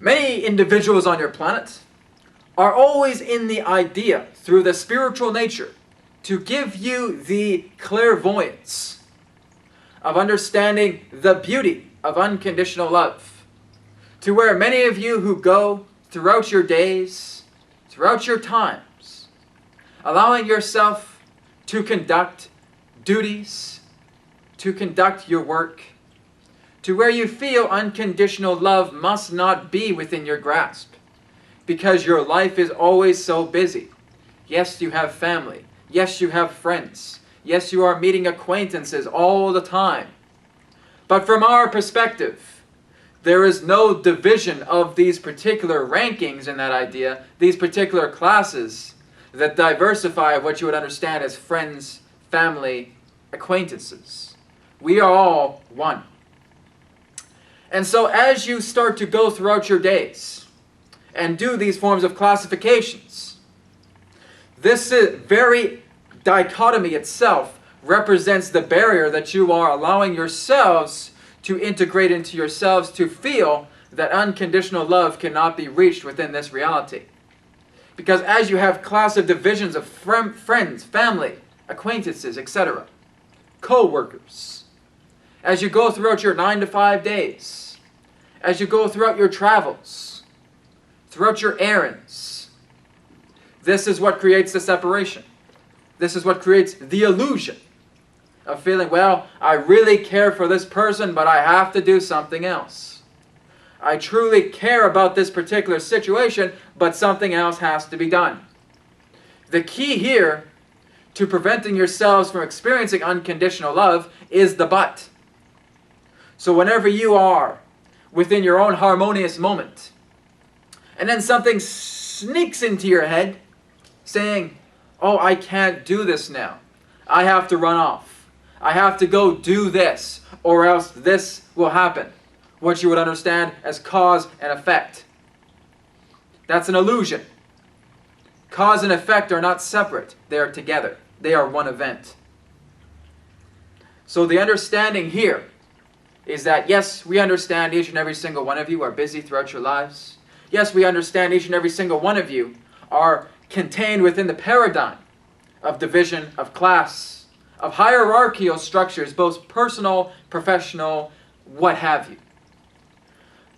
Many individuals on your planet are always in the idea, through the spiritual nature, to give you the clairvoyance of understanding the beauty of unconditional love. To where many of you who go throughout your days, throughout your times, allowing yourself to conduct duties, to conduct your work, to where you feel unconditional love must not be within your grasp, because your life is always so busy. Yes, you have family. Yes, you have friends. Yes, you are meeting acquaintances all the time. But from our perspective, there is no division of these particular rankings in that idea, these particular classes that diversify what you would understand as friends, family, acquaintances. We are all one. And so as you start to go throughout your days and do these forms of classifications, this very dichotomy itself represents the barrier that you are allowing yourselves to integrate into yourselves, to feel that unconditional love cannot be reached within this reality. Because as you have class of divisions of friends, family, acquaintances, etc., co-workers, as you go throughout your 9 to 5 days, as you go throughout your travels, throughout your errands, this is what creates the separation. This is what creates the illusion of feeling, well, I really care for this person, but I have to do something else. I truly care about this particular situation, but something else has to be done. The key here to preventing yourselves from experiencing unconditional love is the but. So whenever you are within your own harmonious moment, and then something sneaks into your head saying, oh, I can't do this now. I have to run off. I have to go do this, or else this will happen. What you would understand as cause and effect. That's an illusion. Cause and effect are not separate. They are together. They are one event. So the understanding here is that, yes, we understand each and every single one of you are busy throughout your lives. Yes, we understand each and every single one of you are contained within the paradigm of division, of class, of hierarchical structures, both personal, professional, what have you.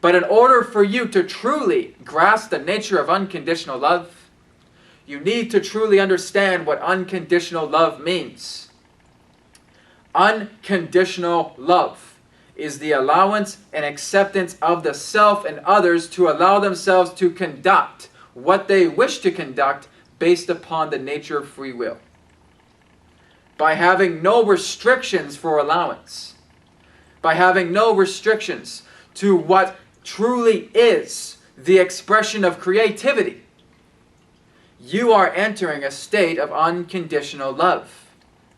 But in order for you to truly grasp the nature of unconditional love, you need to truly understand what unconditional love means. Unconditional love is the allowance and acceptance of the self and others to allow themselves to conduct what they wish to conduct based upon the nature of free will. By having no restrictions for allowance, by having no restrictions to what truly is the expression of creativity, you are entering a state of unconditional love.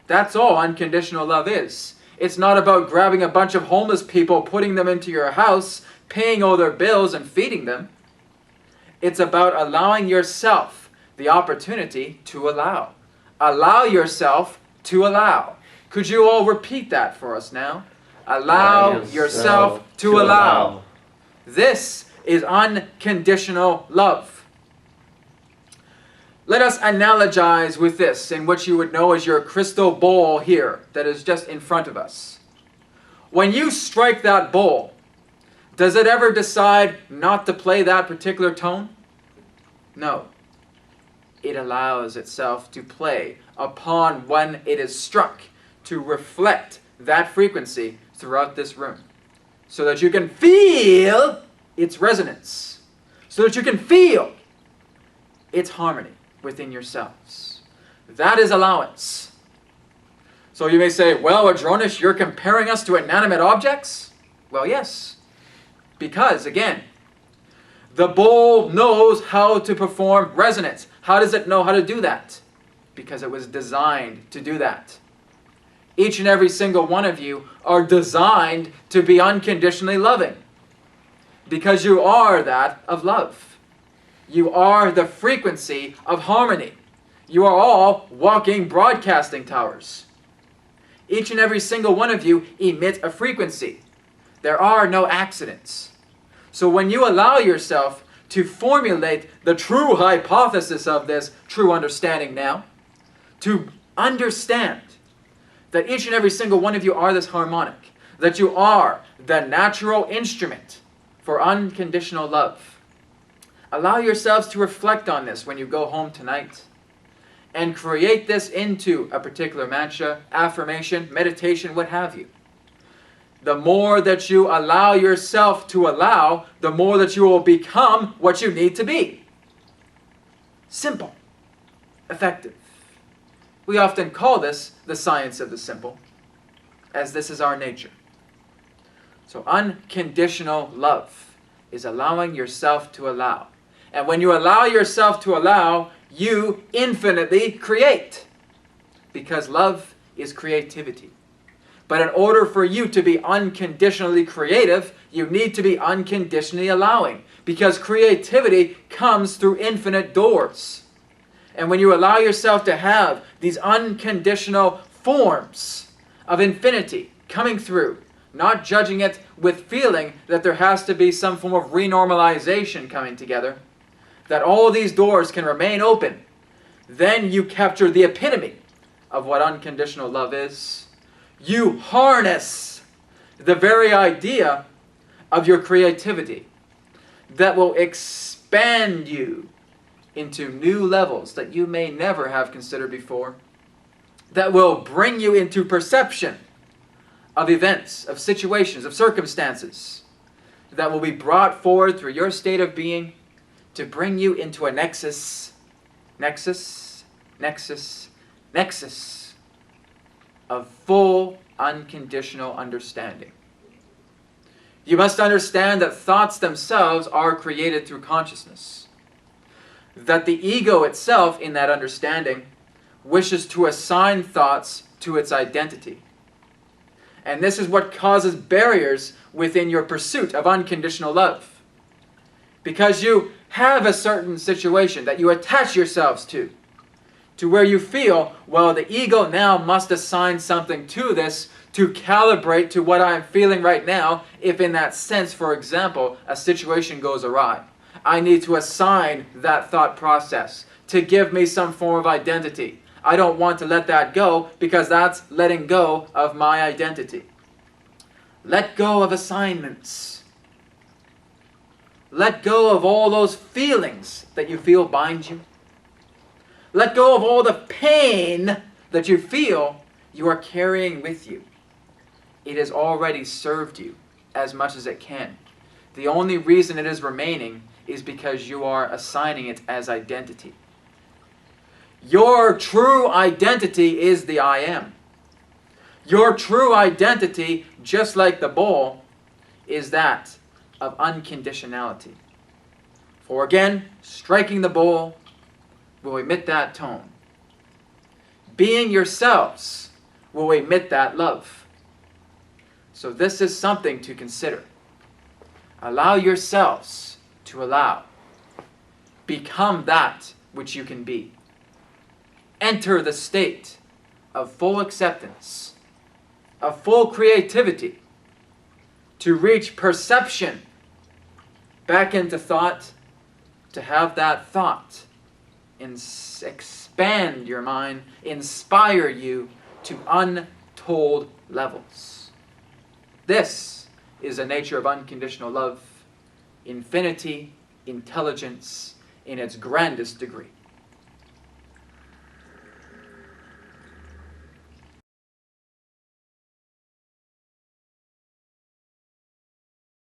That's all unconditional love is. It's not about grabbing a bunch of homeless people, putting them into your house, paying all their bills and feeding them. It's about allowing yourself the opportunity to allow. Allow yourself to allow. Could you all repeat that for us now? Allow yourself to allow. This is unconditional love. Let us analogize with this in what you would know as your crystal ball here that is just in front of us. When you strike that ball, does it ever decide not to play that particular tone? No. It allows itself to play upon when it is struck, to reflect that frequency throughout this room, so that you can feel its resonance, so that you can feel its harmony within yourselves. That is allowance. So you may say, well, Adronis, you're comparing us to inanimate objects? Well, yes. Because, again, the bowl knows how to perform resonance. How does it know how to do that? Because it was designed to do that. Each and every single one of you are designed to be unconditionally loving. Because you are that of love. You are the frequency of harmony. You are all walking broadcasting towers. Each and every single one of you emit a frequency. There are no accidents. So when you allow yourself to formulate the true hypothesis of this true understanding now, to understand that each and every single one of you are this harmonic, that you are the natural instrument for unconditional love. Allow yourselves to reflect on this when you go home tonight and create this into a particular mantra, affirmation, meditation, what have you. The more that you allow yourself to allow, the more that you will become what you need to be. Simple. Effective. We often call this the science of the simple, as this is our nature. So unconditional love is allowing yourself to allow. And when you allow yourself to allow, you infinitely create. Because love is creativity. But in order for you to be unconditionally creative, you need to be unconditionally allowing. Because creativity comes through infinite doors. And when you allow yourself to have these unconditional forms of infinity coming through, not judging it with feeling that there has to be some form of renormalization coming together, that all these doors can remain open, then you capture the epitome of what unconditional love is. You harness the very idea of your creativity that will expand you into new levels that you may never have considered before, that will bring you into perception of events, of situations, of circumstances, that will be brought forward through your state of being to bring you into a nexus of full unconditional understanding. You must understand that thoughts themselves are created through consciousness. That the ego itself, in that understanding, wishes to assign thoughts to its identity. And this is what causes barriers within your pursuit of unconditional love. Because you have a certain situation that you attach yourselves to where you feel, well, the ego now must assign something to this to calibrate to what I'm feeling right now, if in that sense, for example, a situation goes awry. I need to assign that thought process to give me some form of identity. I don't want to let that go because that's letting go of my identity. Let go of assignments. Let go of all those feelings that you feel bind you. Let go of all the pain that you feel you are carrying with you. It has already served you as much as it can. The only reason it is remaining is because you are assigning it as identity. Your true identity is the I am. Your true identity, just like the ball, is that of unconditionality. For again, striking the ball will emit that tone. Being yourselves will emit that love. So this is something to consider. Allow yourselves to allow. Become that which you can be. Enter the state of full acceptance, of full creativity, to reach perception, back into thought, to have that thought expand your mind, inspire you to untold levels. This is the nature of unconditional love, infinity, intelligence in its grandest degree.